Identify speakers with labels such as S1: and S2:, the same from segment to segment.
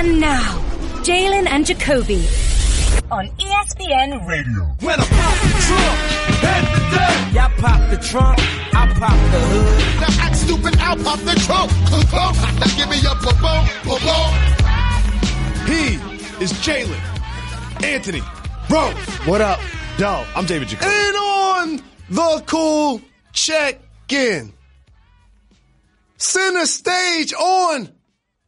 S1: And now, Jalen and Jacoby on ESPN Radio.
S2: When I pop the trunk, head the deck. Y'all pop the trunk, I pop the hood.
S3: Now act stupid, I'll pop the trunk. Now give me your boom.
S4: He is Jalen Anthony Rose.
S5: What up, dog?
S4: I'm David Jacoby.
S5: And on the cool check-in, center stage on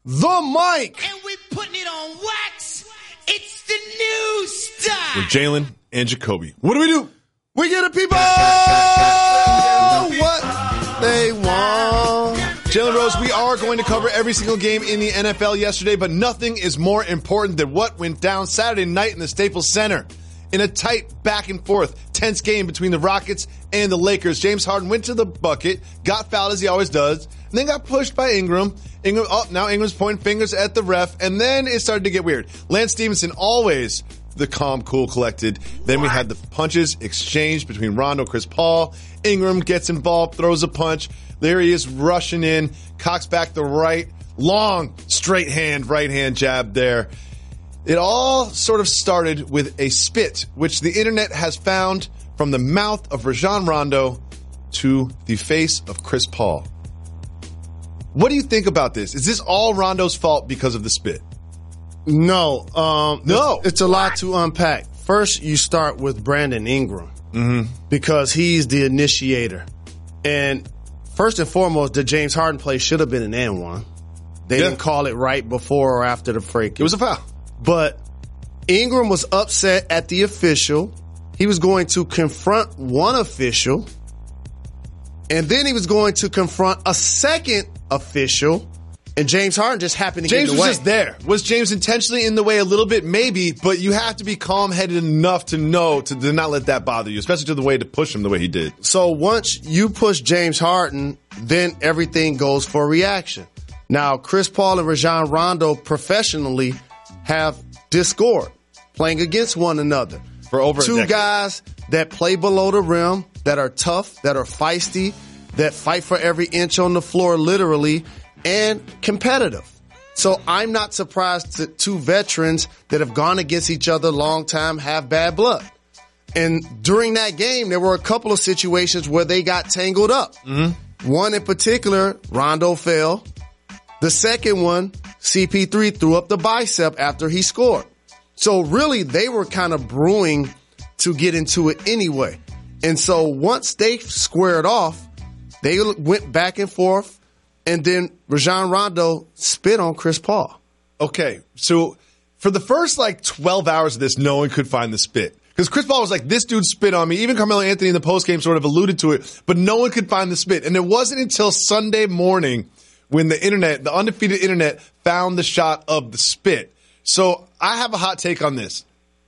S5: the mic.
S2: And we putting it on wax. It's the new style.
S4: With Jalen and Jacoby. What do?
S5: We get the people what they want.
S4: Jalen Rose, we are going to cover every single game in the NFL yesterday, but nothing is more important than what went down Saturday night in the Staples Center. In a tight back and forth, tense game between the Rockets and the Lakers, James Harden went to the bucket, got fouled as he always does, and then got pushed by Ingram. Now Ingram's pointing fingers at the ref, and then it started to get weird. Lance Stevenson, always the calm, cool, collected. Then we had the punches exchanged between Rondo and Chris Paul. Ingram gets involved, throws a punch. There he is rushing in, cocks back the right, long, straight hand, right hand jab there. It all sort of started with a spit, which the internet has found from the mouth of Rajon Rondo to the face of Chris Paul. What do you think about this? Is this all Rondo's fault because of the spit?
S5: No.
S4: No.
S5: It's a lot to unpack. First, you start with Brandon Ingram because he's the initiator. And first and foremost, the James Harden play should have been an and-one. They didn't call it right before or after the break.
S4: It was a foul.
S5: But Ingram was upset at the official. He was going to confront one official. And then he was going to confront a second official. And James Harden just happened to get in the way.
S4: James was just there. Was James intentionally in the way a little bit? Maybe. But you have to be calm-headed enough to know to not let that bother you, especially to the way to push him the way he did.
S5: So once you push James Harden, then everything goes for reaction. Now, Chris Paul and Rajon Rondo professionally have discord, playing against one another.
S4: For over a
S5: Two
S4: decade.
S5: guys that play below the rim, that are tough, that are feisty, that fight for every inch on the floor literally, and competitive. So I'm not surprised that two veterans that have gone against each other a long time have bad blood. And during that game, there were a couple of situations where they got tangled up. One in particular, Rondo fell. The second one, CP3 threw up the bicep after he scored. So really, they were kind of brewing to get into it anyway. And so once they squared off, they went back and forth, and then Rajon Rondo spit on Chris Paul.
S4: Okay, so for the first 12 hours of this, no one could find the spit. Because Chris Paul was like, this dude spit on me. Even Carmelo Anthony in the postgame sort of alluded to it, but no one could find the spit. And it wasn't until Sunday morning when the internet, the undefeated internet, found the shot of the spit. So I have a hot take on this.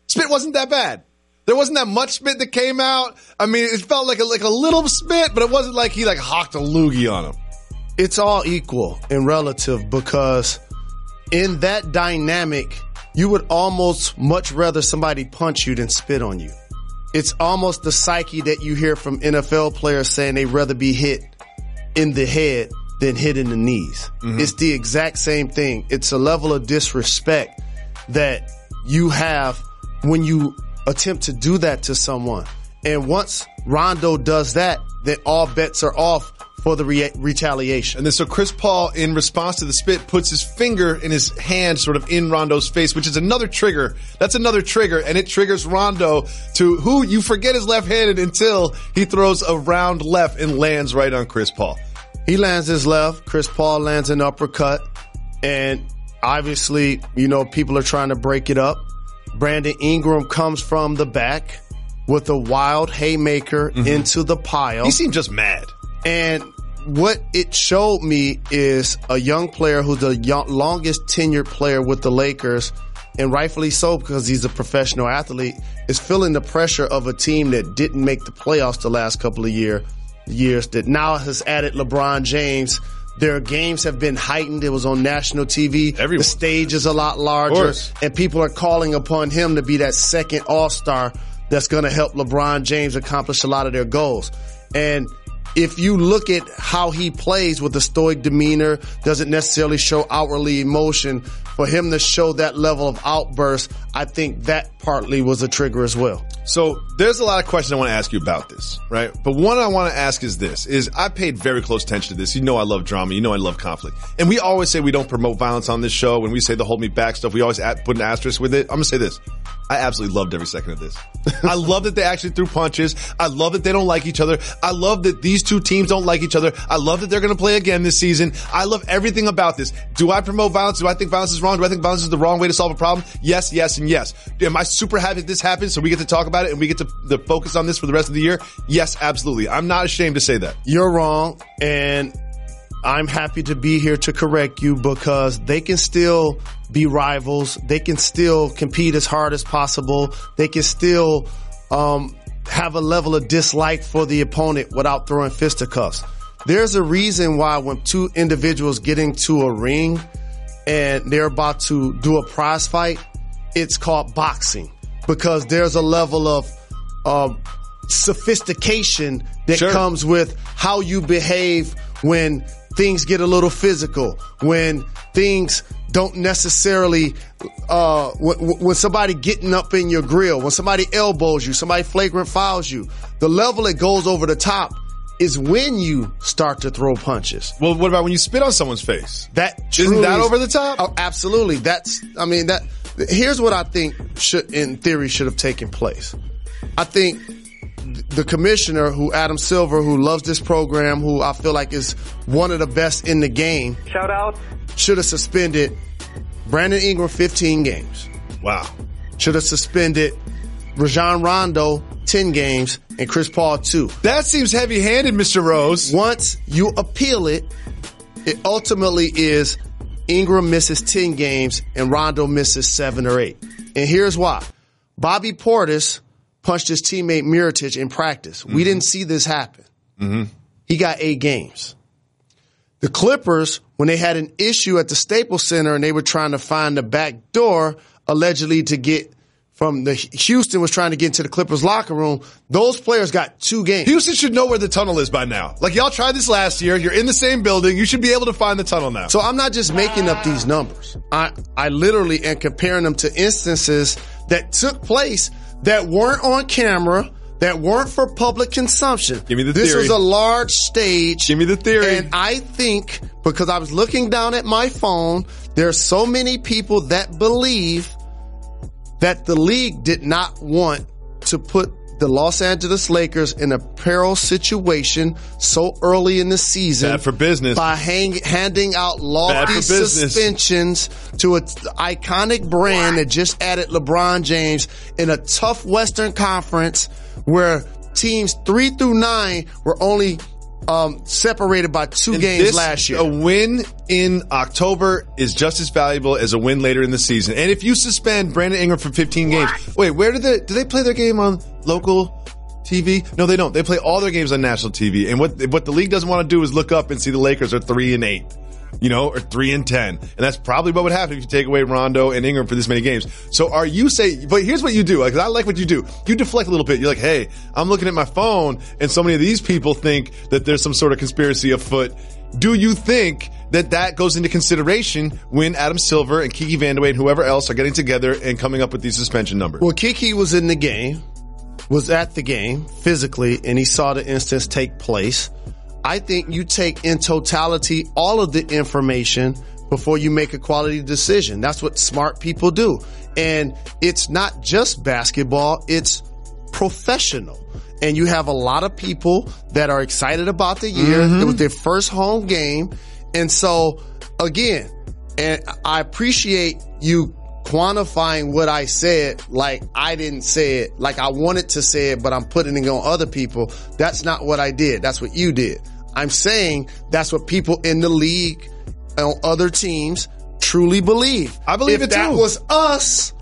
S4: Spit wasn't that bad. There wasn't that much spit that came out. I mean, it felt like a little spit, but it wasn't like he hawked a loogie on him.
S5: It's all equal and relative because in that dynamic, you would almost much rather somebody punch you than spit on you. It's almost the psyche that you hear from NFL players saying they'd rather be hit in the head than hit in the knees. It's the exact same thing. It's a level of disrespect that you have when you attempt to do that to someone. And once Rondo does that, then all bets are off for the retaliation.
S4: And then so Chris Paul, in response to the spit, puts his finger in his hand sort of in Rondo's face, which is another trigger. That's another trigger, and it triggers Rondo to who you forget is left-handed until he throws a round left and lands right on Chris Paul.
S5: He lands his left. Chris Paul lands an uppercut. And obviously, people are trying to break it up. Brandon Ingram comes from the back with a wild haymaker into the pile.
S4: He seemed just mad.
S5: And what it showed me is a young player who's the longest tenured player with the Lakers, and rightfully so because he's a professional athlete, is feeling the pressure of a team that didn't make the playoffs the last couple of years that now has added LeBron James. Their games have been heightened. It was on national TV.
S4: Everyone.
S5: The stage is a lot larger, and people are calling upon him to be that second all-star that's going to help LeBron James accomplish a lot of their goals. And if you look at how he plays with a stoic demeanor, doesn't necessarily show outwardly emotion, for him to show that level of outburst, I think that partly was a trigger as well.
S4: So there's a lot of questions I want to ask you about this, right? But one I want to ask is this, is I paid very close attention to this. You know I love drama. You know I love conflict. And we always say we don't promote violence on this show. When we say the hold me back stuff, we always put an asterisk with it. I'm going to say this. I absolutely loved every second of this. I love that they actually threw punches. I love that they don't like each other. I love that these two teams don't like each other. I love that they're going to play again this season. I love everything about this. Do I promote violence? Do I think violence is wrong? Do I think violence is the wrong way to solve a problem? Yes, yes, and yes. Am I super happy that this happened so we get to talk about it and we get to focus on this for the rest of the year? Yes, absolutely. I'm not ashamed to say that.
S5: You're wrong, and I'm happy to be here to correct you, because they can still be rivals. They can still compete as hard as possible. They can still have a level of dislike for the opponent without throwing fisticuffs. There's a reason why when two individuals get into a ring and they're about to do a prize fight, it's called boxing, because there's a level of sophistication that comes with how you behave when things get a little physical, when things don't necessarily, when somebody getting up in your grill, when somebody elbows you, somebody flagrant fouls you, the level it goes over the top is when you start to throw punches.
S4: Well, what about when you spit on someone's face?
S5: Isn't
S4: that over the top?
S5: Oh, absolutely. Here's what I think in theory should have taken place. I think the commissioner, Adam Silver, who loves this program, who I feel like is one of the best in the game,
S6: shout out,
S5: should have suspended Brandon Ingram 15 games.
S4: Wow.
S5: Should have suspended Rajon Rondo 10 games and Chris Paul 2.
S4: That seems heavy-handed, Mr. Rose.
S5: Once you appeal it, it ultimately is Ingram misses 10 games and Rondo misses 7 or 8. And here's why. Bobby Portis punched his teammate Mirotic in practice. Mm-hmm. We didn't see this happen. Mm-hmm. He got 8 games. The Clippers, when they had an issue at the Staples Center and they were trying to find the back door, allegedly to get from Houston was trying to get into the Clippers locker room, those players got 2 games.
S4: Houston should know where the tunnel is by now. Like, y'all tried this last year. You're in the same building. You should be able to find the tunnel now.
S5: So I'm not just making up these numbers. I literally am comparing them to instances that took place that weren't on camera, that weren't for public consumption.
S4: Give me the theory.
S5: This was a large stage.
S4: Give me the theory.
S5: And I think, because I was looking down at my phone, there are so many people that believe that the league did not want to put the Los Angeles Lakers in a peril situation so early in the season.
S4: Bad for business.
S5: By handing out lofty suspensions to an iconic brand that just added LeBron James in a tough Western Conference where teams 3 through 9 were only separated by 2 games last year.
S4: A win in October is just as valuable as a win later in the season. And if you suspend Brandon Ingram for 15 games, wait, where do they play their game on local TV? No, they don't. They play all their games on national TV. And what the league doesn't want to do is look up and see the Lakers are 3-8. Or 3-10. And that's probably what would happen if you take away Rondo and Ingram for this many games. So are you saying, but here's what you do, because I like what you do. You deflect a little bit. You're like, hey, I'm looking at my phone and so many of these people think that there's some sort of conspiracy afoot. Do you think that goes into consideration when Adam Silver and Kiki Vandeweghe and whoever else are getting together and coming up with these suspension numbers?
S5: Well, Kiki was in the game, was at the game physically, and he saw the instance take place. I think you take in totality all of the information before you make a quality decision. That's what smart people do. And it's not just basketball, it's professional. And you have a lot of people that are excited about the year. Mm-hmm. It was their first home game. And so, again, and I appreciate you quantifying what I said like I didn't say it, like I wanted to say it, but I'm putting it on other people. That's not what I did. That's what you did. I'm saying that's what people in the league on other teams truly believe.
S4: I believe it too.
S5: If that was us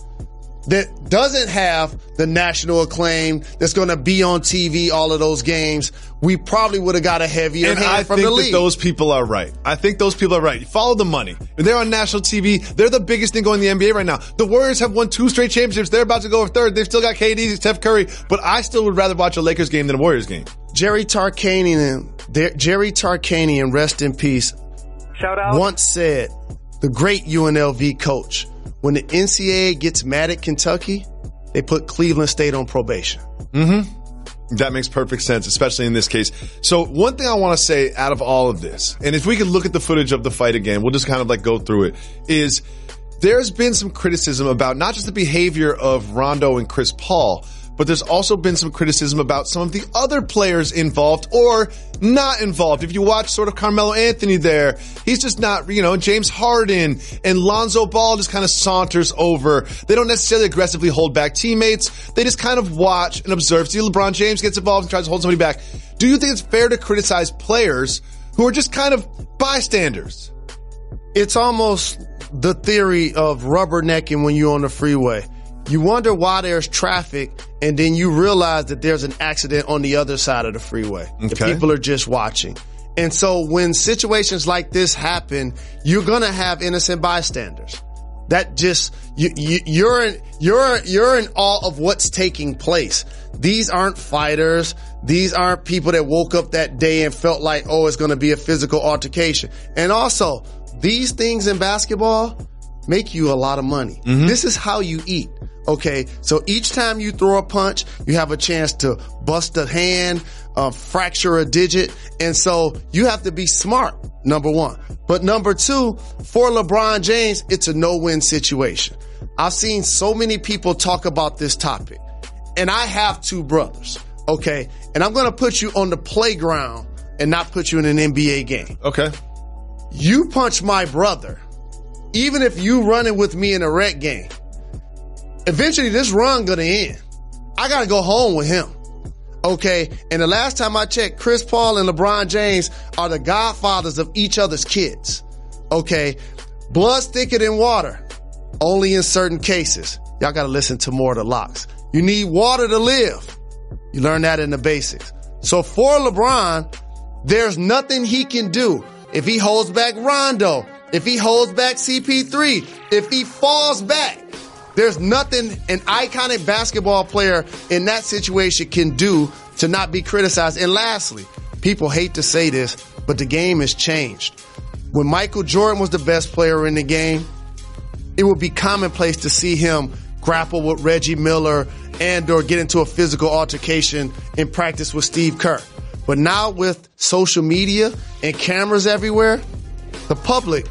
S5: that doesn't have the national acclaim that's going to be on TV all of those games, we probably would have got a heavier hand from the league.
S4: I think that those people are right. I think those people are right. You follow the money. They're on national TV. They're the biggest thing going in the NBA right now. The Warriors have won 2 straight championships. They're about to go for 3rd. They've still got KD, Steph Curry, but I still would rather watch a Lakers game than a Warriors game.
S5: Jerry Tarkanian Jerry Tarkanian, rest in peace,
S6: Shout out.
S5: once said, the great UNLV coach, when the NCAA gets mad at Kentucky, they put Cleveland State on probation.
S4: Mm-hmm. That makes perfect sense, especially in this case. So one thing I want to say out of all of this, and if we could look at the footage of the fight again, we'll just kind of like go through it, is there's been some criticism about not just the behavior of Rondo and Chris Paul, but there's also been some criticism about some of the other players involved or not involved. If you watch sort of Carmelo Anthony there, he's just not, James Harden and Lonzo Ball just kind of saunters over. They don't necessarily aggressively hold back teammates. They just kind of watch and observe. See, LeBron James gets involved and tries to hold somebody back. Do you think it's fair to criticize players who are just kind of bystanders?
S5: It's almost the theory of rubbernecking when you're on the freeway. You wonder why there's traffic, and then you realize that there's an accident on the other side of the freeway. Okay. The people are just watching. And so when situations like this happen, you're going to have innocent bystanders. That just, you're in awe of what's taking place. These aren't fighters. These aren't people that woke up that day and felt like, oh, it's going to be a physical altercation. And also, these things in basketball make you a lot of money. Mm-hmm. This is how you eat. Okay, so each time you throw a punch, you have a chance to bust a hand, fracture a digit. And so you have to be smart, number one. But number two, for LeBron James, it's a no-win situation. I've seen so many people talk about this topic. And I have two brothers, okay? And I'm going to put you on the playground and not put you in an NBA game.
S4: Okay.
S5: You punch my brother, even if you running with me in a rec game, eventually this run gonna end. I gotta go home with him. Okay. And the last time I checked, Chris Paul and LeBron James are the godfathers of each other's kids. Okay. Blood's thicker than water. Only in certain cases. Y'all gotta listen to more of the locks. You need water to live. You learn that in the basics. So for LeBron, there's nothing he can do. If he holds back Rondo, if he holds back CP3, if he falls back, there's nothing an iconic basketball player in that situation can do to not be criticized. And lastly, people hate to say this, but the game has changed. When Michael Jordan was the best player in the game, it would be commonplace to see him grapple with Reggie Miller and or get into a physical altercation in practice with Steve Kerr. But now with social media and cameras everywhere, the public,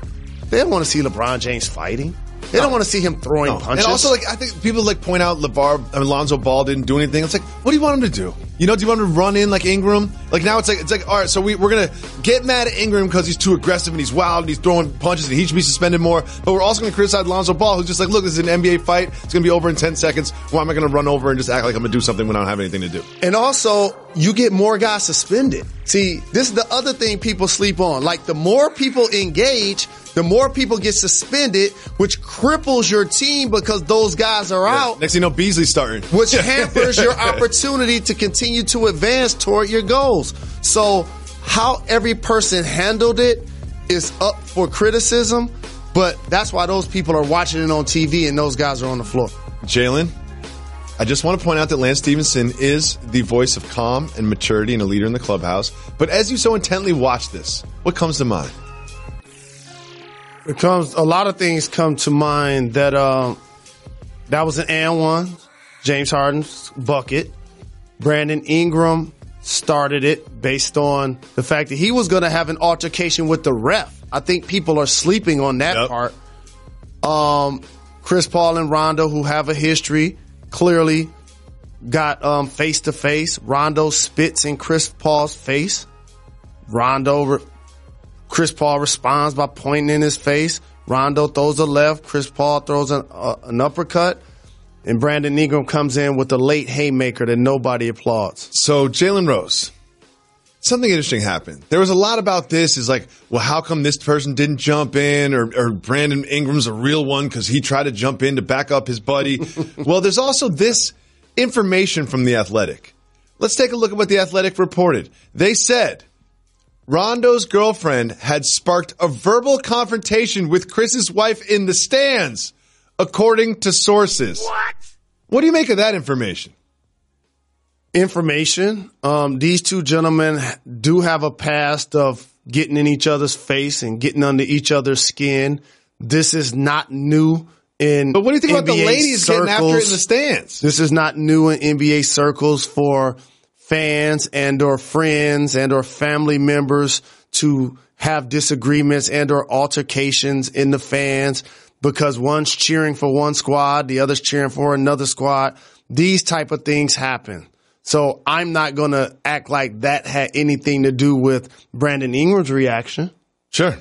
S5: they don't want to see LeBron James fighting. They don't want to see him throwing punches.
S4: And also, I think people point out Lonzo Ball didn't do anything. It's like, what do you want him to do? Do you want him to run in like Ingram? Like now it's like, all right, so we're going to get mad at Ingram because he's too aggressive and he's wild and he's throwing punches and he should be suspended more. But we're also going to criticize Lonzo Ball, who's just like, look, this is an NBA fight. It's going to be over in 10 seconds. Why am I going to run over and just act like I'm going to do something when I don't have anything to do?
S5: And also, you get more guys suspended. See, this is the other thing people sleep on. Like, the more people engage, the more people get suspended, which cripples your team because those guys are out.
S4: Next thing you know, Beasley's starting.
S5: Which hampers your opportunity to continue to advance toward your goals. So how every person handled it is up for criticism, but that's why those people are watching it on TV and those guys are on the floor.
S4: Jalen, I just want to point out that Lance Stevenson is the voice of calm and maturity and a leader in the clubhouse. But as you so intently watch this, what comes to mind?
S5: A lot of things come to mind that that was an and one. James Harden's bucket. Brandon Ingram started it based on the fact that he was going to have an altercation with the ref. I think people are sleeping on that part. Chris Paul and Rondo, who have a history, clearly got face to face. Rondo spits in Chris Paul's face. Chris Paul responds by pointing in his face. Rondo throws a left. Chris Paul throws an uppercut. And Brandon Ingram comes in with a late haymaker that nobody applauds.
S4: So, Jalen Rose, something interesting happened. There was a lot about this. Is like, well, how come this person didn't jump in? Or Brandon Ingram's a real one because he tried to jump in to back up his buddy. Well, there's also this information from The Athletic. Let's take a look at what The Athletic reported. They said Rondo's girlfriend had sparked a verbal confrontation with Chris's wife in the stands, according to sources. What do you make of that information?
S5: Information. These two gentlemen do have a past of getting in each other's face and getting under each other's skin. This is not new in
S4: But what do you think about the
S5: NBA
S4: ladies
S5: circles.
S4: getting after it in the stands?
S5: This is not new in NBA circles for fans and or friends and or family members to have disagreements and or altercations in the fans because one's cheering for one squad, the other's cheering for another squad. These type of things happen. So I'm not going to act like that had anything to do with Brandon Ingram's reaction.
S4: Sure.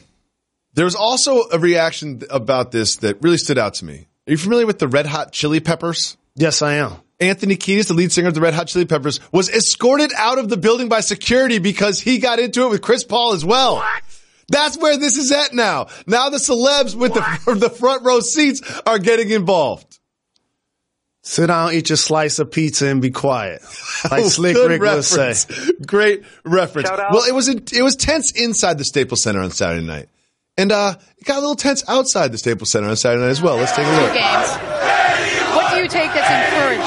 S4: There was also a reaction about this that really stood out to me. Are you familiar with the Red Hot Chili Peppers?
S5: Yes, I am.
S4: Anthony Kiedis, the lead singer of the Red Hot Chili Peppers, was escorted out of the building by security because he got into it with Chris Paul as well. What? That's where this is at now. Now the celebs with the front row seats are getting involved.
S5: Sit down, eat your slice of pizza, and be quiet. Like Slick Rick would say.
S4: Great reference. Well, it was tense inside the Staples Center on Saturday night. And it got a little tense outside the Staples Center on Saturday night as well. Let's take a look.
S6: Games. What do you take that's encouraging?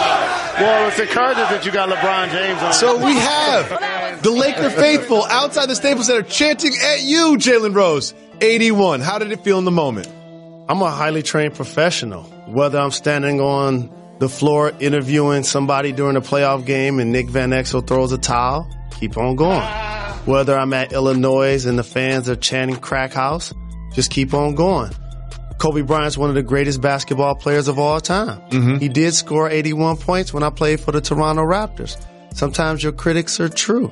S7: Well, it's encouraging that you got LeBron James on.
S4: So we have the Laker faithful outside the Staples Center chanting at you, Jalen Rose. 81. How did it feel in the moment?
S5: I'm a highly trained professional. Whether I'm standing on the floor interviewing somebody during a playoff game and Nick Van Exel throws a towel, keep on going. Whether I'm at Illinois and the fans are chanting crack house, just keep on going. Kobe Bryant's one of the greatest basketball players of all time. Mm-hmm. He did score 81 points when I played for the Toronto Raptors. Sometimes your critics are true.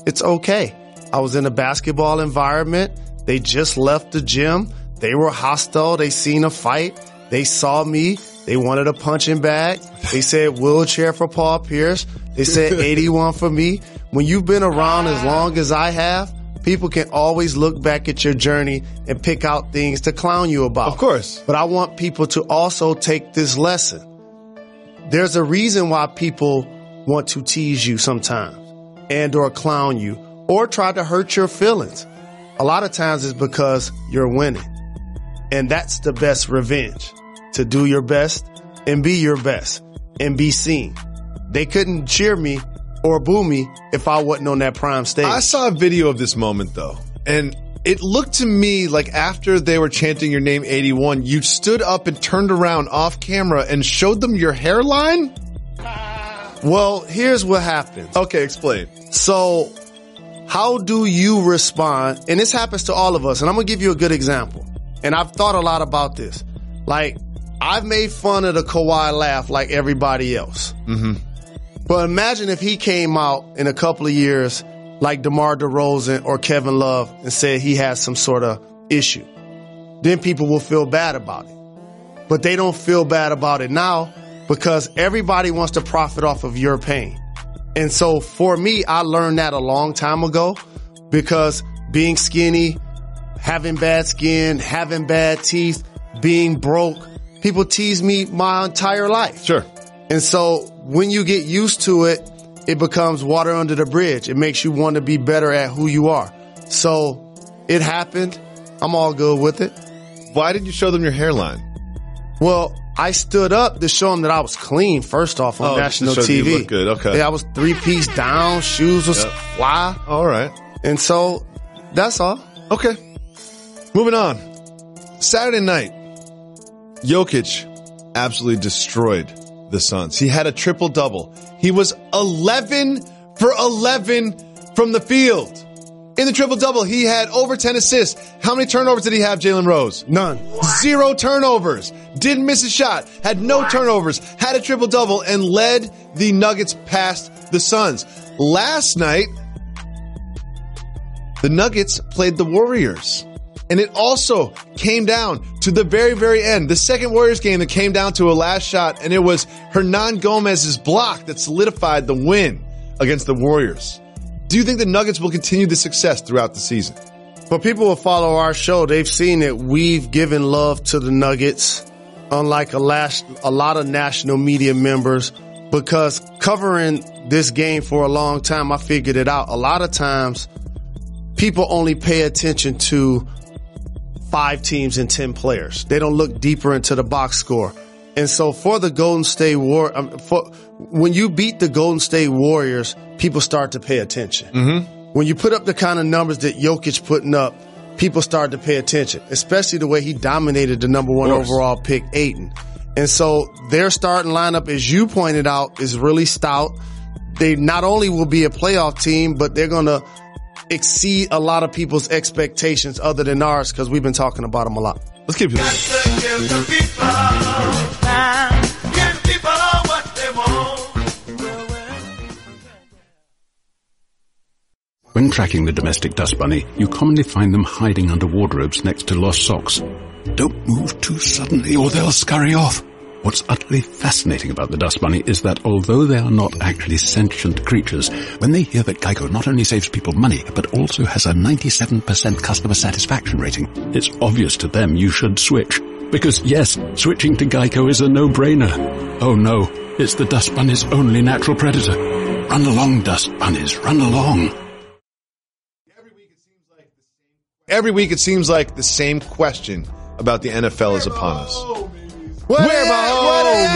S5: It's okay. I was in a basketball environment. They just left the gym. They were hostile. They seen a fight. They saw me. They wanted a punching bag. They said wheelchair for Paul Pierce. They said 81 for me. When you've been around as long as I have, people can always look back at your journey and pick out things to clown you about.
S4: Of course.
S5: But I want people to also take this lesson. There's a reason why people want to tease you sometimes and or clown you or try to hurt your feelings. A lot of times it's because you're winning. And that's the best revenge. To do your best and be your best and be seen. They couldn't cheer me or boo me if I wasn't on that prime stage.
S4: I saw a video of this moment, though, and it looked to me like after they were chanting your name 81, you stood up and turned around off camera and showed them your hairline?
S5: Well, here's what happens.
S4: Okay, explain.
S5: So, how do you respond? And this happens to all of us, and I'm going to give you a good example. And I've thought a lot about this. Like, I've made fun of the Kawhi laugh like everybody else. Mm-hmm. But imagine if he came out in a couple of years like DeMar DeRozan or Kevin Love and said he has some sort of issue. Then people will feel bad about it. But they don't feel bad about it now because everybody wants to profit off of your pain. And so for me, I learned that a long time ago because being skinny, having bad skin, having bad teeth, being broke, people tease me my entire life.
S4: Sure.
S5: And so when you get used to it, it becomes water under the bridge. It makes you want to be better at who you are. So it happened. I'm all good with it.
S4: Why did you show them your hairline?
S5: Well, I stood up to show them that I was clean, first off, on national TV.
S4: You look good. Okay.
S5: Yeah, I was 3-piece down. Shoes was fly.
S4: All right.
S5: And so that's all.
S4: Okay. Moving on. Saturday night, Jokic absolutely destroyed the Suns. He had a triple-double. He was 11 for 11 from the field. In the triple-double, he had over 10 assists. How many turnovers did he have, Jalen Rose?
S5: None.
S4: 0 turnovers. Didn't miss a shot. Had no turnovers. Had a triple-double and led the Nuggets past the Suns. Last night, the Nuggets played the Warriors. And it also came down to the very, very end. The second Warriors game that came down to a last shot, and it was Hernan Gomez's block that solidified the win against the Warriors. Do you think the Nuggets will continue the success throughout the season?
S5: For people who follow our show, they've seen that we've given love to the Nuggets, unlike a lot of national media members, because covering this game for a long time, I figured it out. A lot of times, people only pay attention to 5 teams and 10 players. They don't look deeper into the box score. And so for the Golden State when you beat the Golden State Warriors, people start to pay attention. Mm-hmm. When you put up the kind of numbers that Jokic putting up, people start to pay attention, especially the way he dominated the number 1 overall pick, Ayton. And so their starting lineup, as you pointed out, is really stout. They not only will be a playoff team, but they're going to exceed a lot of people's expectations other than ours because we've been talking about them a lot.
S4: Let's keep it.
S8: When tracking the domestic dust bunny, you commonly find them hiding under wardrobes next to lost socks. Don't move too suddenly or they'll scurry off. What's utterly fascinating about the dust bunny is that although they are not actually sentient creatures, when they hear that Geico not only saves people money, but also has a 97% customer satisfaction rating, it's obvious to them you should switch. Because yes, switching to Geico is a no-brainer. Oh no, it's the dust bunny's only natural predator. Run along, dust bunnies, run along.
S4: Every week it seems like the same question about the NFL is upon us. Where my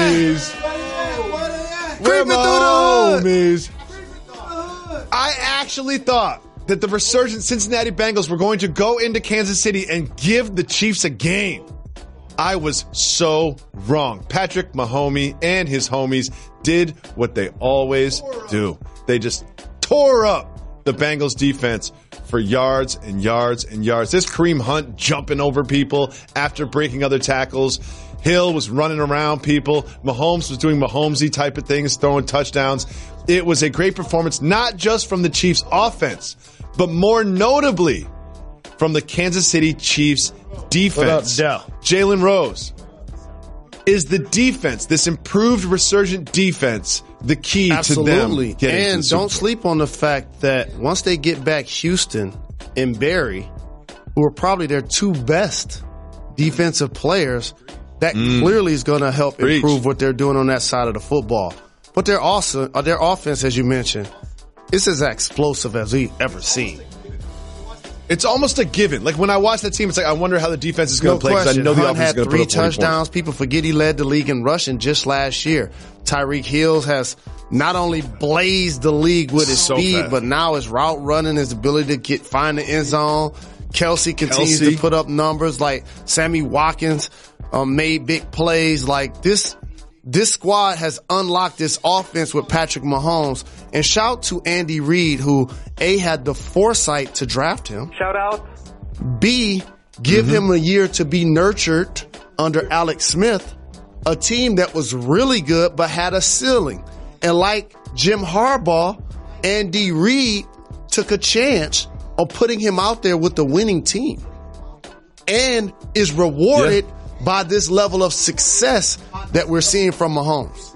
S4: homies? Where my homies? I actually thought that the resurgent Cincinnati Bengals were going to go into Kansas City and give the Chiefs a game. I was so wrong. Patrick Mahomes and his homies did what they always do. They just tore up the Bengals defense for yards and yards and yards. This Kareem Hunt jumping over people after breaking other tackles. Hill was running around people. Mahomes was doing Mahomesy type of things, throwing touchdowns. It was a great performance, not just from the Chiefs offense, but more notably from the Kansas City Chiefs defense. Jalen Rose. Is the defense, this improved resurgent defense, the key to them getting to the Super Bowl?
S5: Don't sleep on the fact that once they get back Houston and Barry, who are probably their 2 best defensive players, that clearly is going to help improve what they're doing on that side of the football. But their offense, as you mentioned, is as explosive as we've ever seen.
S4: It's almost a given. Like when I watch that team, it's like I wonder how the defense is going to play because I know the offense is going to put up
S5: 3 touchdowns. People forget he led the league in rushing just last year. Tyreek Hill has not only blazed the league with his speed, but now his route running, his ability to find the end zone. Kelsey continues to put up numbers. Like Sammy Watkins made big plays. Like this squad has unlocked this offense with Patrick Mahomes. And shout to Andy Reid, who A, had the foresight to draft him.
S9: Shout out.
S5: B, give him a year to be nurtured under Alex Smith, a team that was really good but had a ceiling. And like Jim Harbaugh, Andy Reid took a chance on putting him out there with the winning team and is rewarded by this level of success that we're seeing from Mahomes.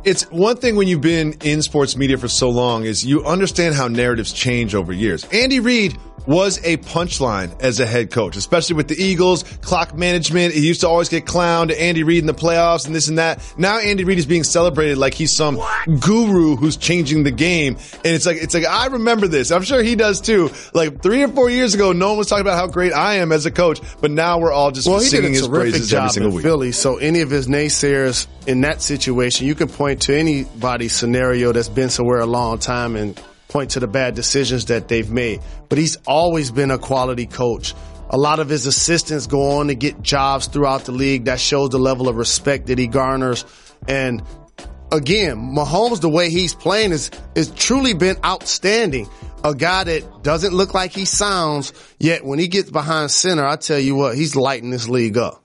S4: It's one thing when you've been in sports media for so long is you understand how narratives change over years. Andy Reid was a punchline as a head coach, especially with the Eagles, clock management. He used to always get clowned, Andy Reid in the playoffs and this and that. Now Andy Reid is being celebrated like he's some guru who's changing the game. And it's like, I remember this. I'm sure he does too. Like 3 or 4 years ago, no one was talking about how great I am as a coach, but now we're all just singing his praises every single week.
S5: Philly, so any of his naysayers in that situation, you can point to anybody's scenario that's been somewhere a long time and point to the bad decisions that they've made. But he's always been a quality coach. A lot of his assistants go on to get jobs throughout the league. That shows the level of respect that he garners. And again, Mahomes, the way he's playing is truly been outstanding. A guy that doesn't look like he sounds, yet when he gets behind center, I tell you what, he's lighting this league up.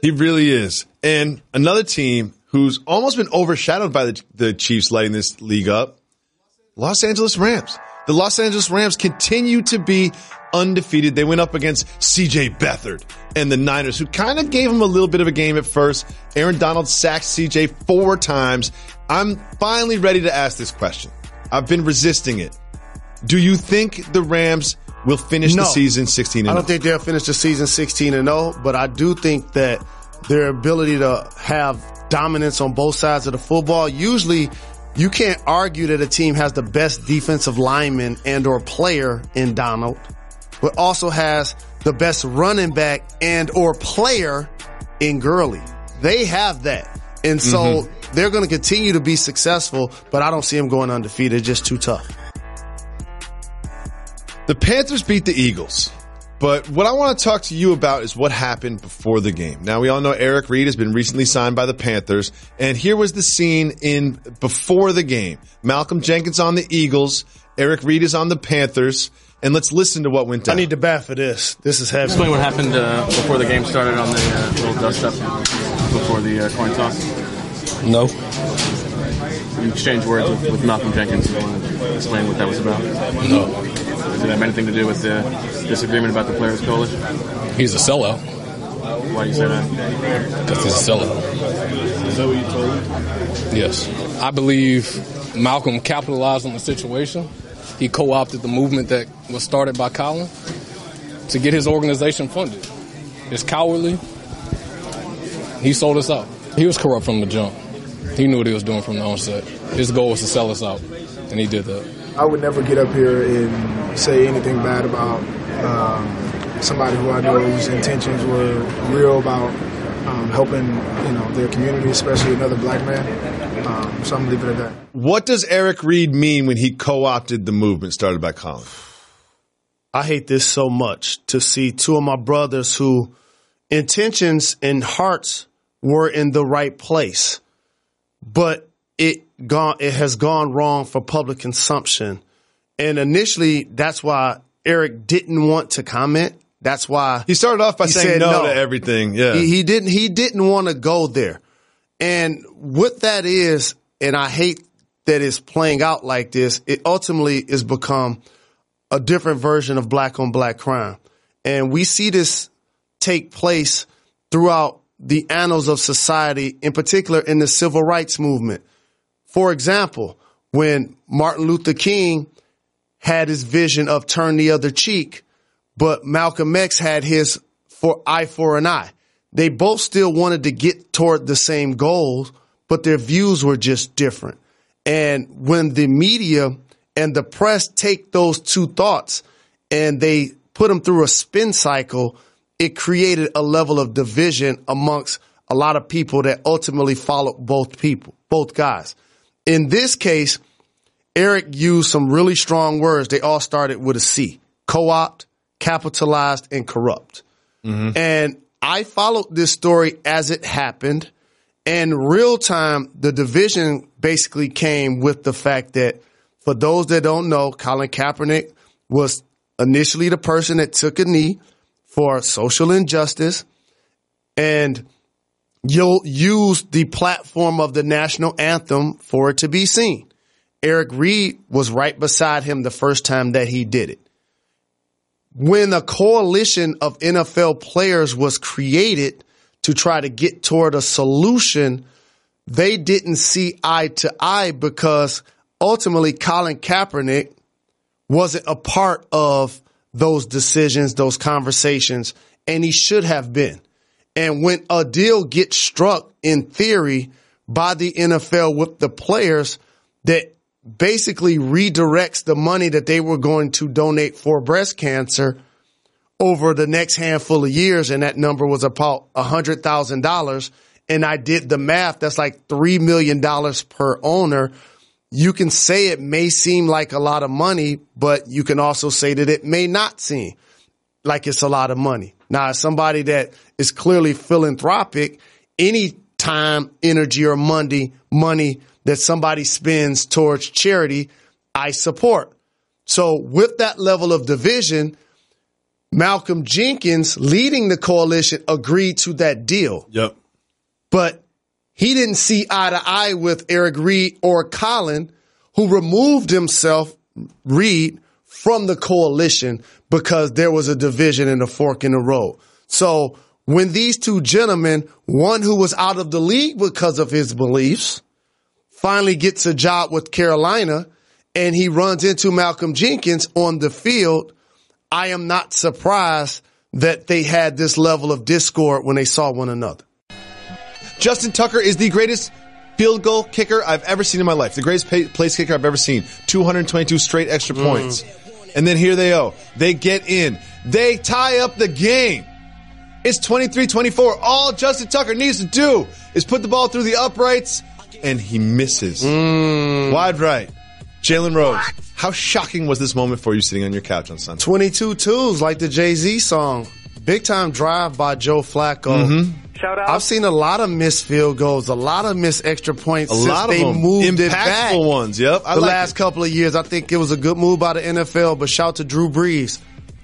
S4: He really is. And another team who's almost been overshadowed by the Chiefs lighting this league up, Los Angeles Rams. The Los Angeles Rams continue to be undefeated. They went up against C.J. Beathard and the Niners, who kind of gave him a little bit of a game at first. Aaron Donald sacked C.J. 4 times. I'm finally ready to ask this question. I've been resisting it. Do you think the Rams will finish the season 16-0?
S5: I don't think they'll finish the season 16-0, but I do think that their ability to have dominance on both sides of the football, usually you can't argue that a team has the best defensive lineman and or player in Donald, but also has the best running back and or player in Gurley. They have that. And so they're going to continue to be successful, but I don't see them going undefeated. It's just too tough.
S4: The Panthers beat the Eagles. But what I want to talk to you about is what happened before the game. Now, we all know Eric Reid has been recently signed by the Panthers, and here was the scene before the game. Malcolm Jenkins on the Eagles, Eric Reid is on the Panthers, and let's listen to what went down.
S5: I need to bat for this. This is heavy.
S9: Explain what happened before the game started on the little dust-up before the coin toss.
S10: No.
S9: You exchanged words with Malcolm Jenkins. You want to explain what that was about?
S10: No.
S9: Does it have anything to do with the disagreement about the Players Coalition?
S10: He's a sellout.
S9: Why do you say that?
S10: Because he's a sellout.
S9: Is that what you told him?
S10: Yes. I believe Malcolm capitalized on the situation. He co-opted the movement that was started by Colin to get his organization funded. It's cowardly. He sold us out. He was corrupt from the jump. He knew what he was doing from the onset. His goal was to sell us out, and he did that.
S11: I would never get up here and say anything bad about somebody who I know whose intentions were real about helping, their community, especially another black man. So I'm going to leave it at that.
S4: What does Eric Reid mean when he co-opted the movement started by Colin?
S5: I hate this so much to see two of my brothers who intentions and hearts were in the right place, but it has gone wrong for public consumption. And initially, that's why Eric didn't want to comment. That's why
S4: he started off by saying no to everything. Yeah,
S5: he didn't want to go there. And what that is, and I hate that it's playing out like this, it ultimately has become a different version of black on black crime. And we see this take place throughout the annals of society, in particular in the civil rights movement. For example, when Martin Luther King had his vision of turn the other cheek, but Malcolm X had his eye for an eye. They both still wanted to get toward the same goals, but their views were just different. And when the media and the press take those two thoughts and they put them through a spin cycle, it created a level of division amongst a lot of people that ultimately followed both guys. In this case, Eric used some really strong words. They all started with a C: co-opt, capitalized, and corrupt. And I followed this story as it happened. And real time, the division basically came with the fact that, for those that don't know, Colin Kaepernick was initially the person that took a knee for social injustice, and you'll use the platform of the national anthem for it to be seen. Eric Reid was right beside him the first time that he did it. When a coalition of NFL players was created to try to get toward a solution, they didn't see eye to eye because ultimately Colin Kaepernick wasn't a part of those decisions, those conversations, and he should have been. And when a deal gets struck in theory by the NFL with the players that basically redirects the money that they were going to donate for breast cancer over the next handful of years, and that number was about $100,000, and I did the math, that's like $3 million per owner. You can say it may seem like a lot of money, but you can also say that it may not seem like it's a lot of money. Now, as somebody that is clearly philanthropic, any time, energy, or money that somebody spends towards charity, I support. So with that level of division, Malcolm Jenkins, leading the coalition, agreed to that deal.
S4: Yep.
S5: But he didn't see eye to eye with Eric Reid or Colin, who removed himself, Reid, from the coalition because there was a division and a fork in the road. So when these two gentlemen, one who was out of the league because of his beliefs, finally gets a job with Carolina and he runs into Malcolm Jenkins on the field, I am not surprised that they had this level of discord when they saw one another.
S4: Justin Tucker is the greatest field goal kicker I've ever seen in my life. The greatest place kicker I've ever seen. 222 straight extra points. And then here they go. They get in. They tie up the game. It's 23-24. All Justin Tucker needs to do is put the ball through the uprights, and he misses. Wide right. Jalen Rose. How shocking was this moment for you sitting on your couch on Sunday?
S5: 22 twos, like the Jay-Z song. Big time drive by Joe Flacco.
S12: Shout out.
S5: I've seen a lot of missed field goals, a lot of missed extra points since they
S4: them.
S5: moved it back.
S4: Impactful ones, yep.
S5: The last couple of years, I think it was a good move by the NFL, but shout to Drew Brees.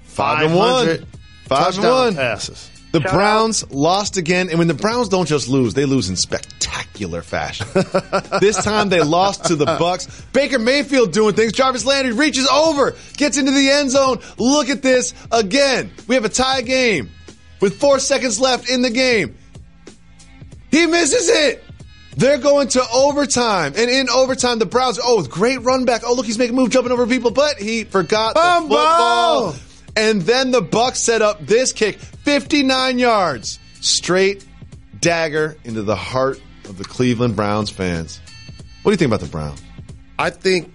S4: 5-1. 5-1
S5: passes.
S4: The Browns lost again, and when the Browns don't just lose, they lose in spectacular fashion. This time they lost to the Bucks. Baker Mayfield doing things. Jarvis Landry reaches over, gets into the end zone. Look at this again. We have a tie game with 4 seconds left in the game. He misses it. They're going to overtime, and in overtime, the Browns, great run back. Oh, look, he's making a move, jumping over people, but he forgot the football. And then the Bucs set up this kick, 59 yards, straight dagger into the heart of the Cleveland Browns fans. What do you think about the Browns?
S5: I think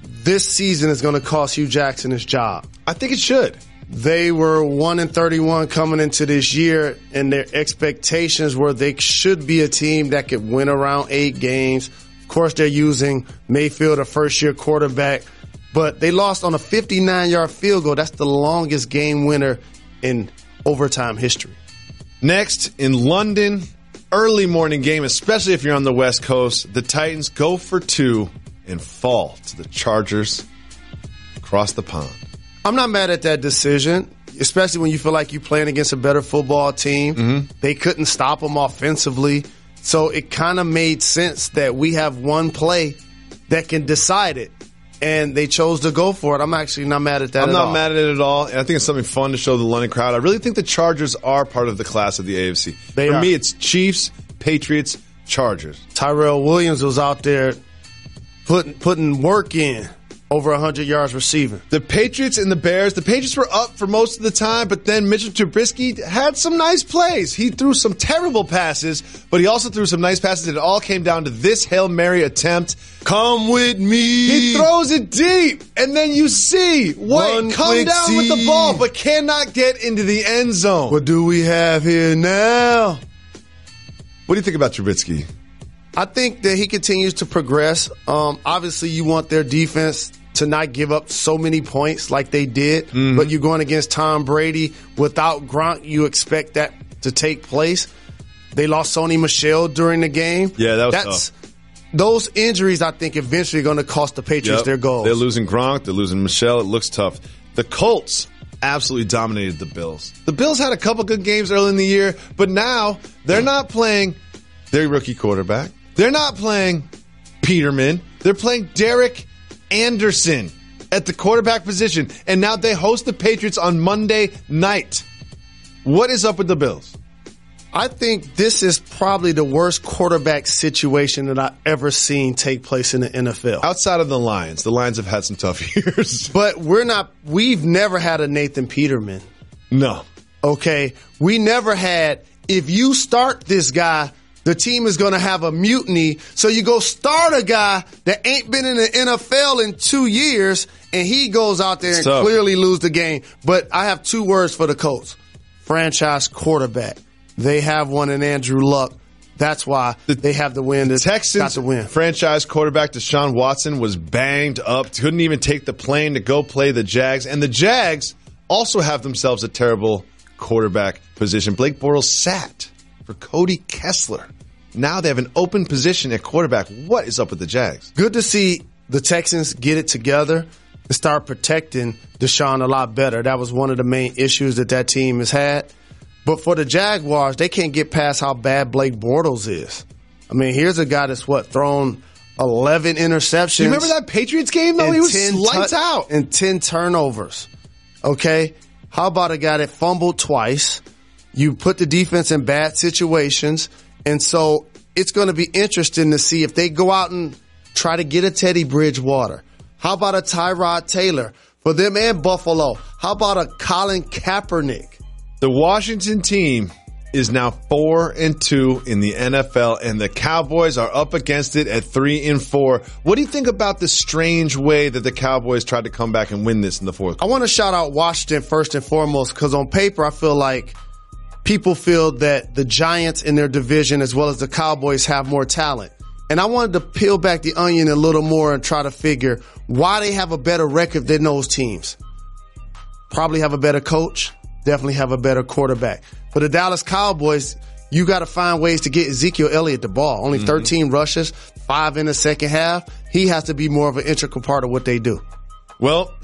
S5: this season is going to cost Hugh Jackson his job.
S4: I think it should.
S5: They were 1-31 coming into this year, and their expectations were they should be a team that could win around 8 games. Of course, they're using Mayfield, a first-year quarterback. But they lost on a 59-yard field goal. That's the longest game winner in overtime history.
S4: Next, in London, early morning game, especially if you're on the West Coast, the Titans go for 2 and fall to the Chargers across the pond.
S5: I'm not mad at that decision, especially when you feel like you're playing against a better football team. They couldn't stop them offensively. So it kind of made sense that we have one play that can decide it. And they chose to go for it. I'm actually not mad at that at all.
S4: I'm not mad at it at all. And I think it's something fun to show the London crowd. I really think the Chargers are part of the class of the AFC. For me, it's Chiefs, Patriots, Chargers.
S5: Tyrell Williams was out there putting work in. Over 100 yards receiving.
S4: The Patriots and the Bears. The Patriots were up for most of the time, but then Mitchell Trubisky had some nice plays. He threw some terrible passes, but he also threw some nice passes. It all came down to this Hail Mary attempt.
S5: Come with me.
S4: He throws it deep, and then you see White come down with the ball, but cannot get into the end zone.
S5: What do we have here now?
S4: What do you think about Trubisky?
S5: I think that he continues to progress. Obviously, you want their defense to not give up so many points like they did, but you're going against Tom Brady. Without Gronk, you expect that to take place. They lost Sony Michel during the game.
S4: Yeah, that was tough.
S5: Those injuries, I think, eventually are going to cost the Patriots their goals.
S4: They're losing Gronk. They're losing Michel. It looks tough. The Colts absolutely dominated the Bills. The Bills had a couple good games early in the year, but now they're not playing their rookie quarterback. They're not playing Peterman. They're playing Derek Anderson at the quarterback position. And now they host the Patriots on Monday night. What is up with the Bills?
S5: I think this is probably the worst quarterback situation that I've ever seen take place in the NFL.
S4: Outside of the Lions. The Lions have had some tough years.
S5: But we've never had a Nathan Peterman.
S4: No.
S5: Okay? We never had, if you start this guy, the team is going to have a mutiny. So you go start a guy that ain't been in the NFL in 2 years, and he goes out there and clearly lose the game. But I have 2 words for the Colts. Franchise quarterback. They have one in Andrew Luck. That's why they have the win.
S4: The Texans
S5: got the win.
S4: Franchise quarterback Deshaun Watson was banged up. Couldn't even take the plane to go play the Jags. And the Jags also have themselves a terrible quarterback position. Blake Bortles sat for Cody Kessler. Now they have an open position at quarterback. What is up with the Jags?
S5: Good to see the Texans get it together and start protecting Deshaun a lot better. That was one of the main issues that team has had. But for the Jaguars, they can't get past how bad Blake Bortles is. I mean, here's a guy that's thrown 11 interceptions.
S4: You remember that Patriots game, though? He was lights out.
S5: And 10 turnovers. Okay? How about a guy that fumbled twice? You put the defense in bad situations. And so it's going to be interesting to see if they go out and try to get a Teddy Bridgewater. How about a Tyrod Taylor? For them and Buffalo, how about a Colin Kaepernick?
S4: The Washington team is now 4-2 in the NFL, and the Cowboys are up against it at 3-4. What do you think about the strange way that the Cowboys tried to come back and win this in the fourth quarter?
S5: I want to shout out Washington first and foremost, because on paper I feel like people feel that the Giants in their division as well as the Cowboys have more talent. And I wanted to peel back the onion a little more and try to figure why they have a better record than those teams. Probably have a better coach, definitely have a better quarterback. For the Dallas Cowboys, you got to find ways to get Ezekiel Elliott the ball. Only 13 rushes, 5 in the second half. He has to be more of an integral part of what they do.
S4: Well,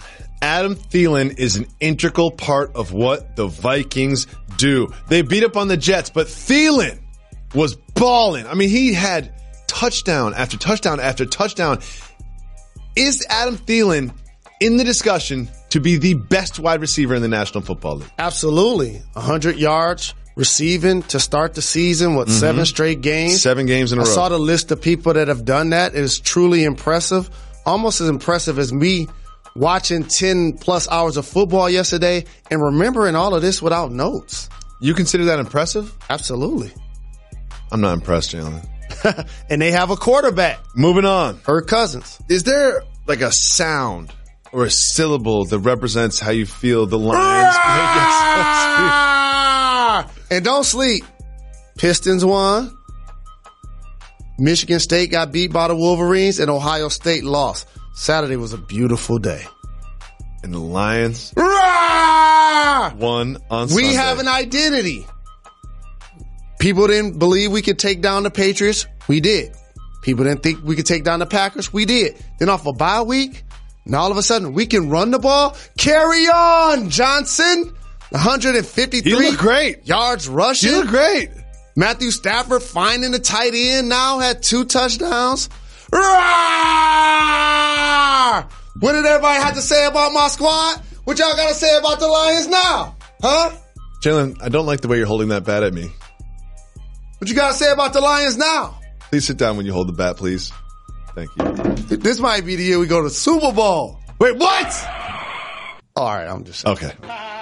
S4: Adam Thielen is an integral part of what the Vikings do. They beat up on the Jets, but Thielen was balling. I mean, he had touchdown after touchdown after touchdown. Is Adam Thielen in the discussion to be the best wide receiver in the National Football League?
S5: Absolutely. 100 yards receiving to start the season, 7 straight games?
S4: 7 games in a row.
S5: I saw the list of people that have done that. It is truly impressive. Almost as impressive as me watching 10 plus hours of football yesterday and remembering all of this without notes.
S4: You consider that impressive?
S5: Absolutely.
S4: I'm not impressed, Jalen.
S5: And they have a quarterback.
S4: Moving on.
S5: Kirk Cousins.
S4: Is there like a sound or a syllable that represents how you feel the Lions?
S5: And don't sleep. Pistons won. Michigan State got beat by the Wolverines, and Ohio State lost. Saturday was a beautiful day.
S4: And the Lions won on Sunday.
S5: We have an identity. People didn't believe we could take down the Patriots. We did. People didn't think we could take down the Packers. We did. Then off a bye week, and all of a sudden we can run the ball. Carry on, Johnson. 153
S4: great.
S5: yards rushing.
S4: He looked great.
S5: Matthew Stafford finding the tight end now, had 2 touchdowns. What did everybody have to say about my squad? What y'all got to say about the Lions now? Huh?
S4: Jalen, I don't like the way you're holding that bat at me.
S5: What you got to say about the Lions now?
S4: Please sit down when you hold the bat, please. Thank you.
S5: This might be the year we go to the Super Bowl. Wait, what? All right, I'm just saying.
S4: Okay.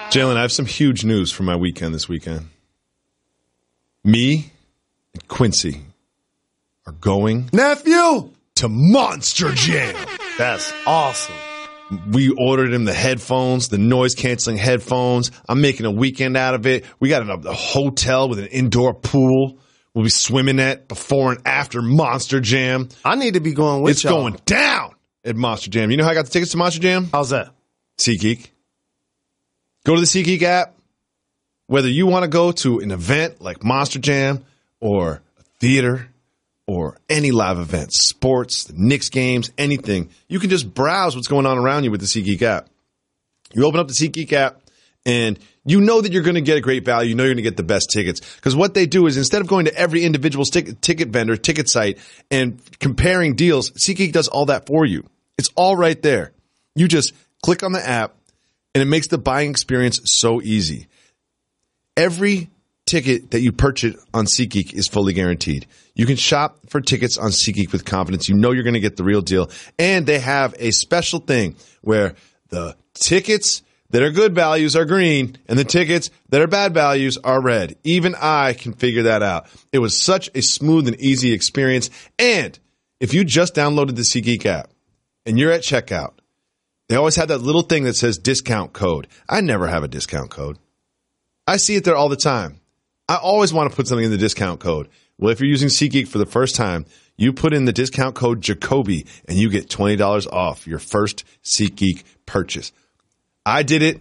S4: Jalen, I have some huge news for my weekend this weekend. Me and Quincy are going
S5: nephew
S4: to Monster Jam.
S5: That's awesome.
S4: We ordered him the headphones, the noise-canceling headphones. I'm making a weekend out of it. We got a hotel with an indoor pool. We'll be swimming at before and after Monster Jam.
S5: I need to be going with y'all.
S4: It's going down at Monster Jam. You know how I got the tickets to Monster Jam?
S5: How's that?
S4: SeatGeek. Go to the SeatGeek app. Whether you want to go to an event like Monster Jam or a theater or any live event, sports, the Knicks games, anything, you can just browse what's going on around you with the SeatGeek app. You open up the SeatGeek app, and you know that you're going to get a great value. You know you're going to get the best tickets. Because what they do is instead of going to every individual ticket vendor, ticket site, and comparing deals, SeatGeek does all that for you. It's all right there. You just click on the app, and it makes the buying experience so easy. Every ticket that you purchase on SeatGeek is fully guaranteed. You can shop for tickets on SeatGeek with confidence. You know you're going to get the real deal. And they have a special thing where the tickets that are good values are green and the tickets that are bad values are red. Even I can figure that out. It was such a smooth and easy experience. And if you just downloaded the SeatGeek app and you're at checkout, they always have that little thing that says discount code. I never have a discount code. I see it there all the time. I always want to put something in the discount code. Well, if you're using SeatGeek for the first time, you put in the discount code Jacoby and you get $20 off your first SeatGeek purchase. I did it.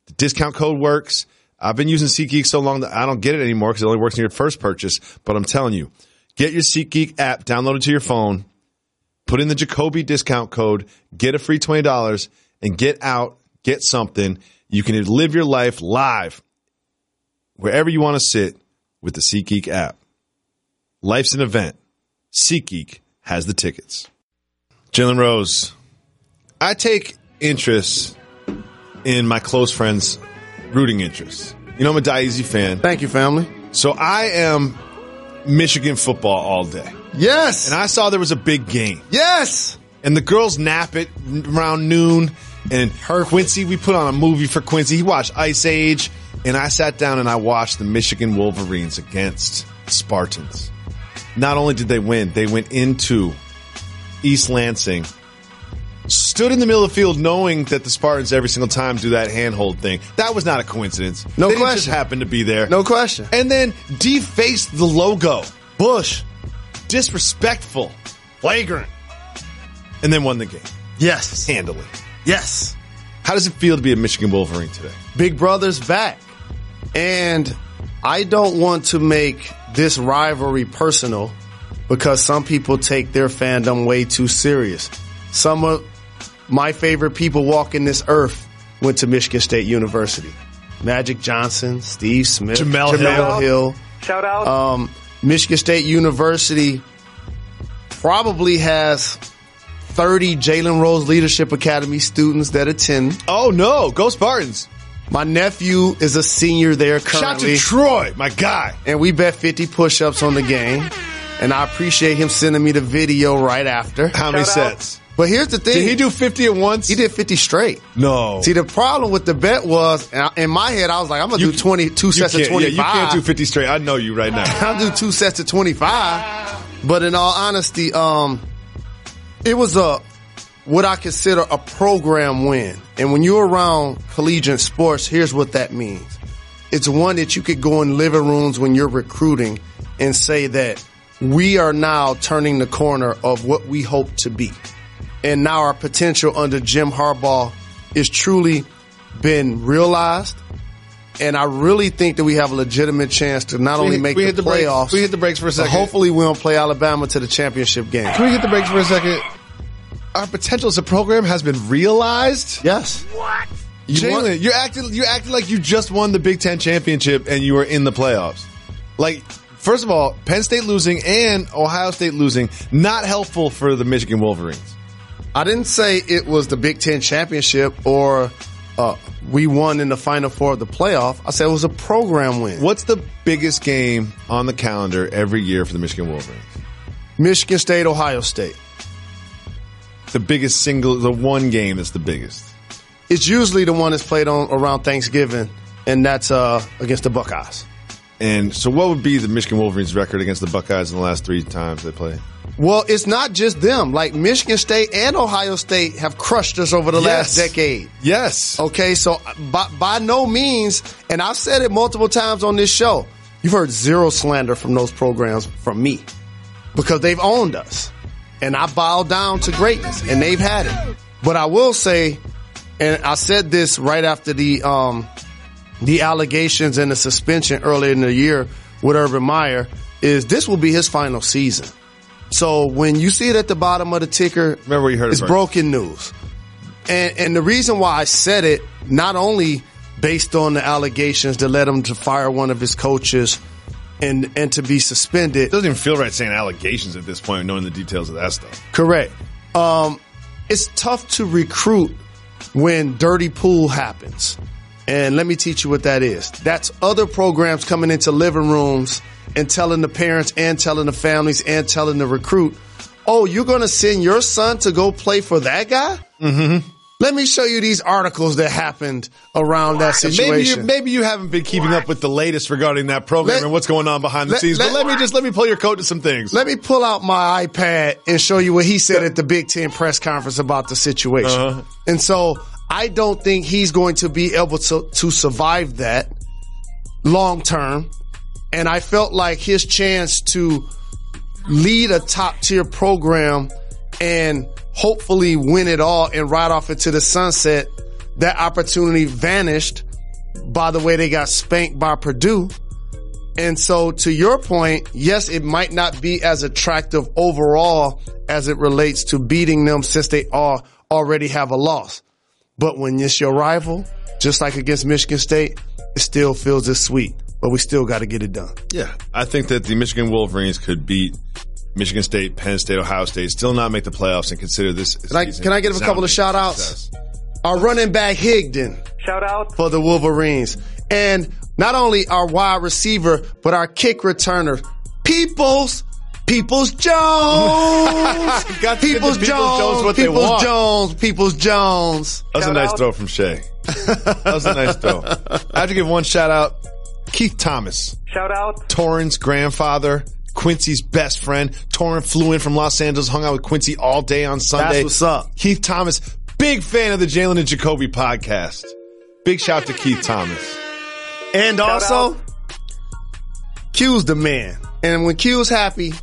S4: The discount code works. I've been using SeatGeek so long that I don't get it anymore because it only works in your first purchase. But I'm telling you, get your SeatGeek app, download it to your phone, put in the Jacoby discount code, get a free $20, and get out, get something. You can live your life live wherever you want to sit with the SeatGeek app. Life's an event. SeatGeek has the tickets. Jalen Rose, I take interest in my close friends' rooting interests. You know I'm a Die Easy fan.
S5: Thank you, family.
S4: So I am Michigan football all day.
S5: Yes.
S4: And I saw there was a big game.
S5: Yes.
S4: And the girls nap it around noon. And Quincy, we put on a movie for Quincy. He watched Ice Age. and I sat down and I watched the Michigan Wolverines against the Spartans. Not only did they win, they went into East Lansing, stood in the middle of the field knowing that the Spartans every single time do that handhold thing. That was not a coincidence.
S5: No
S4: they
S5: question.
S4: Didn't just happen to be there.
S5: No question.
S4: And then defaced the logo.
S5: Bush.
S4: Disrespectful.
S5: Flagrant.
S4: And then won the game.
S5: Yes.
S4: Handily.
S5: Yes.
S4: How does it feel to be a Michigan Wolverine today?
S5: Big brother's back. And I don't want to make this rivalry personal because some people take their fandom way too serious. Some of my favorite people walking this earth went to Michigan State University. Magic Johnson, Steve Smith, Jamel Hill.
S12: Shout out.
S5: Michigan State University probably has 30 Jalen Rose Leadership Academy students that attend.
S4: Oh, no. Go Spartans.
S5: My nephew is a senior there currently.
S4: Shout to Troy, my guy.
S5: And we bet 50 push-ups on the game. And I appreciate him sending me the video right after.
S4: How many sets?
S5: But here's the thing.
S4: Did he do 50 at once?
S5: He did 50 straight.
S4: No.
S5: See, the problem with the bet was, in my head, I was like, I'm going to do 2 sets of 25.
S4: Yeah, you can't do 50 straight. I know you right now.
S5: I'll do 2 sets of 25. But in all honesty, it was what I consider a program win. And when you're around collegiate sports, here's what that means. It's one that you could go in living rooms when you're recruiting and say that we are now turning the corner of what we hope to be. And now our potential under Jim Harbaugh is truly been realized. And I really think that we have a legitimate chance to not only make the playoffs.
S4: We hit the brakes for a second.
S5: Hopefully we don't play Alabama to the championship game.
S4: Can we hit the brakes for a second? Our potential as a program has been realized?
S5: Yes.
S12: What?
S4: Jalen, you're acting like you just won the Big Ten championship and you were in the playoffs. Like, first of all, Penn State losing and Ohio State losing, not helpful for the Michigan Wolverines.
S5: I didn't say it was the Big Ten championship or we won in the Final Four of the playoff. I said it was a program win.
S4: What's the biggest game on the calendar every year for the Michigan Wolverines?
S5: Michigan State, Ohio State.
S4: The one game that's the biggest.
S5: It's usually the one that's played on around Thanksgiving, and that's against the Buckeyes.
S4: And so what would be the Michigan Wolverines record against the Buckeyes in the last 3 times they played?
S5: Well, it's not just them. Like Michigan State and Ohio State have crushed us over the last decade.
S4: Yes.
S5: Okay, so by no means, and I've said it multiple times on this show, you've heard zero slander from those programs from me because they've owned us. And I bow down to greatness, and they've had it. But I will say, and I said this right after the allegations and the suspension earlier in the year with Urban Meyer, is this will be his final season. So when you see it at the bottom of the ticker,
S4: remember where you heard
S5: it's broken news. And the reason why I said it, not only based on the allegations that led him to fire one of his coaches and to be suspended.
S4: It doesn't even feel right saying allegations at this point, knowing the details of that stuff.
S5: Correct. It's tough to recruit when dirty pool happens. And let me teach you what that is. That's other programs coming into living rooms and telling the parents and telling the families and telling the recruit, oh, you're going to send your son to go play for that guy?
S4: Mm-hmm.
S5: Let me show you these articles that happened around that situation.
S4: Maybe you haven't been keeping up with the latest regarding that program and what's going on behind the scenes. But let me pull your coat to some things.
S5: Let me pull out my iPad and show you what he said at the Big Ten press conference about the situation. Uh-huh. And so I don't think he's going to be able to survive that long term. And I felt like his chance to lead a top tier program and hopefully win it all and ride off into the sunset, that opportunity vanished by the way they got spanked by Purdue. And so to your point, yes, it might not be as attractive overall as it relates to beating them since they all already have a loss. But when it's your rival, just like against Michigan State, it still feels as sweet. But we still got to get it done.
S4: Yeah, I think that the Michigan Wolverines could beat Michigan State, Penn State, Ohio State, still not make the playoffs and consider this.
S5: Can I give a couple of shout outs? Our running back Higdon.
S12: Shout out
S5: for the Wolverines. And not only our wide receiver, but our kick returner, Peoples Jones. Peoples Jones. That's a nice throw from Shea.
S4: That was a nice throw. I have to give one shout out. Keith Thomas.
S12: Shout out.
S4: Torrin's grandfather. Quincy's best friend. Torrin flew in from Los Angeles, hung out with Quincy all day on Sunday.
S5: That's what's up.
S4: Keith Thomas, big fan of the Jalen and Jacoby podcast. Big shout to Keith Thomas.
S5: And also, Q's the man. And when Q's happy,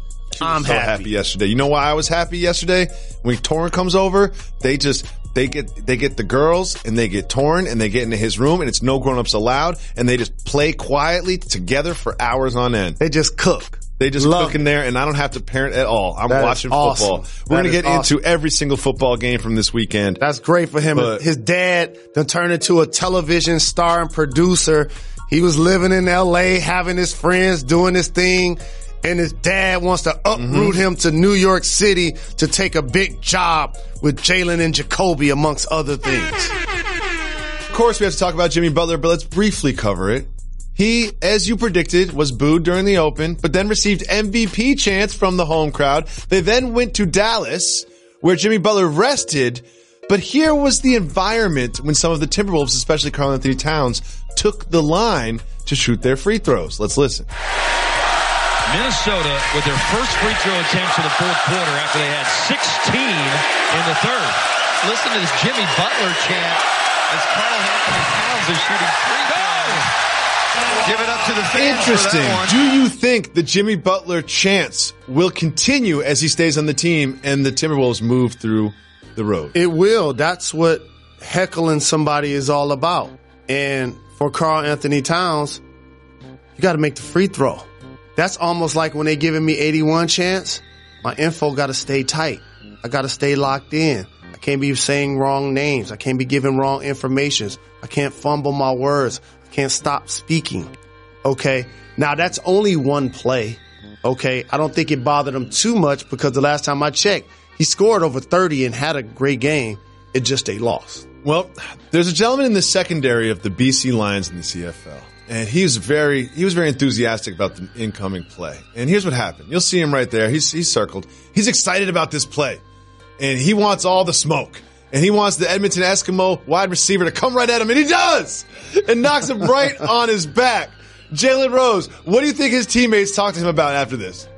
S5: I'm
S4: so happy yesterday. You know why I was happy yesterday? When Torrin comes over, they get the girls and they get Torrin and they get into his room and it's no grown-ups allowed and they just play quietly together for hours on end.
S5: They just cook.
S4: They just cook in there and I don't have to parent at all. I'm watching football. We're going to get into every single football game from this weekend.
S5: That's great for him. His dad done turned into a television star and producer. He was living in L.A., having his friends, doing his thing. And his dad wants to uproot him to New York City to take a big job with Jalen and Jacoby, amongst other things.
S4: Of course, we have to talk about Jimmy Butler, but let's briefly cover it. He, as you predicted, was booed during the Open, but then received MVP chants from the home crowd. They then went to Dallas, where Jimmy Butler rested. But here was the environment when some of the Timberwolves, especially Karl Anthony Towns, took the line to shoot their free throws. Let's listen.
S13: Minnesota with their first free throw attempts in the fourth quarter after they had 16 in the third. Listen to this Jimmy Butler chant as Karl Anthony Towns is shooting free throws. Give it up to the fans.
S4: Interesting. Do you think the Jimmy Butler chants will continue as he stays on the team and the Timberwolves move through the road?
S5: It will. That's what heckling somebody is all about. And for Karl Anthony Towns, you got to make the free throw. That's almost like when they giving me 81 chance, my info got to stay tight. I got to stay locked in. I can't be saying wrong names. I can't be giving wrong information. I can't fumble my words. I can't stop speaking. Okay. Now that's only one play. Okay. I don't think it bothered him too much because the last time I checked, he scored over 30 and had a great game. It just a loss.
S4: Well, there's a gentleman in the secondary of the BC Lions in the CFL. And he was very enthusiastic about the incoming play. And here's what happened. You'll see him right there. He's circled. He's excited about this play. And he wants all the smoke. And he wants the Edmonton Eskimo wide receiver to come right at him. And he does! And knocks him right on his back. Jalen Rose, what do you think his teammates talked to him about after this?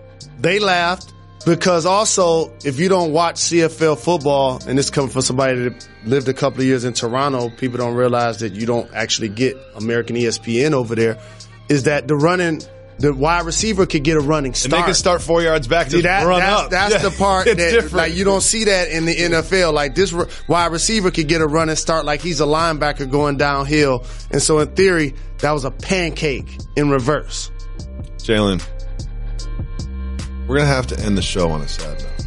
S5: They laughed. Because also, if you don't watch CFL football, and this coming from somebody that lived a couple of years in Toronto, people don't realize that you don't actually get American ESPN over there, is that the wide receiver could get a running start.
S4: And they can start 4 yards back to run up.
S5: That's the part that like you don't see that in the NFL. Like this wide receiver could get a running start like he's a linebacker going downhill. And so in theory, that was a pancake in reverse.
S4: Jalen. We're going to have to end the show on a sad note.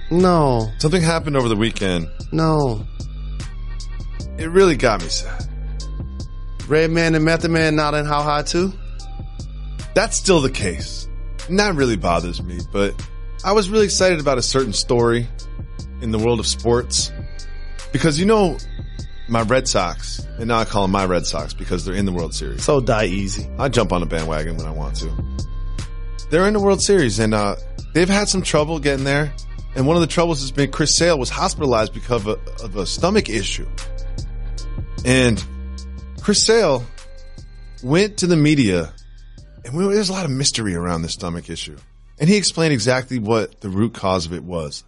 S5: No.
S4: Something happened over the weekend.
S5: No.
S4: It really got me sad.
S5: Redman and Method Man not in How High too?
S4: That's still the case. And that really bothers me, but I was really excited about a certain story in the world of sports. Because, you know, my Red Sox, and now I call them my Red Sox because they're in the World Series.
S5: So die easy.
S4: I jump on a bandwagon when I want to. They're in the World Series, and they've had some trouble getting there. And one of the troubles has been Chris Sale was hospitalized because of a stomach issue. And Chris Sale went to the media, and there's a lot of mystery around this stomach issue. And he explained exactly what the root cause of it was.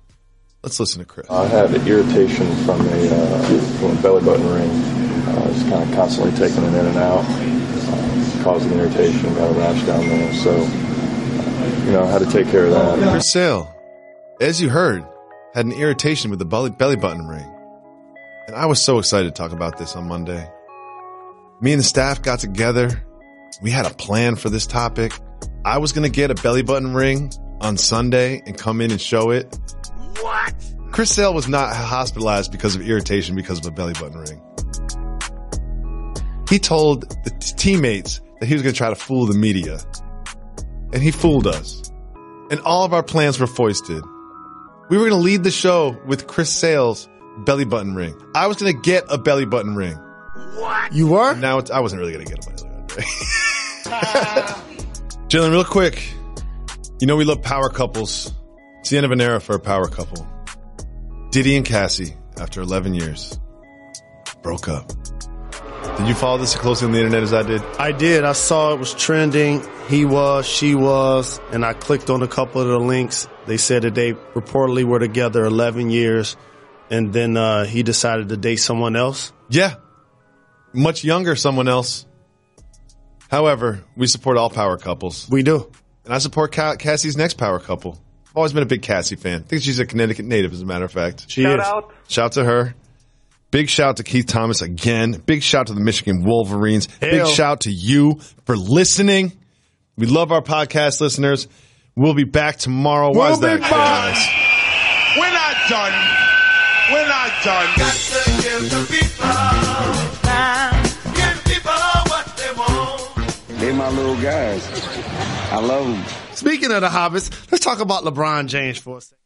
S4: Let's listen to Chris.
S14: I had irritation from a belly button ring. Just kind of constantly taking it in and out, causing irritation, got a rash down there. So, I had to take care of that.
S4: Chris Sale, as you heard, had an irritation with the belly button ring. And I was so excited to talk about this on Monday. Me and the staff got together. We had a plan for this topic. I was going to get a belly button ring on Sunday and come in and show it. What? Chris Sale was not hospitalized because of irritation because of a belly button ring. He told the teammates that he was going to try to fool the media. And he fooled us. And all of our plans were foisted. We were going to lead the show with Chris Sale's belly button ring. I was going to get a belly button ring.
S5: What? You were?
S4: Now I wasn't really going to get a belly button ring. Jalen, real quick. You know we love power couples. It's the end of an era for a power couple. Didi and Cassie, after 11 years, broke up. Did you follow this as closely on the internet as I did?
S5: I did. I saw it was trending. He was, she was, and I clicked on a couple of the links. They said that they reportedly were together 11 years, and then he decided to date someone else.
S4: Yeah. Much younger someone else. However, we support all power couples.
S5: We do.
S4: And I support Cassie's next power couple. I've always been a big Cassie fan. I think she's a Connecticut native, as a matter of fact.
S5: Shout
S12: out.
S4: Shout to her. Big shout to Keith Thomas again. Big shout to the Michigan Wolverines. Big shout to you for listening. We love our podcast listeners. We'll be back tomorrow. Why is that, guys?
S3: We're not done. We're not done. Got to give the people time. Give people what they want.
S15: They my little guys. I love them.
S5: Speaking of the Hobbits, let's talk about LeBron James for a second.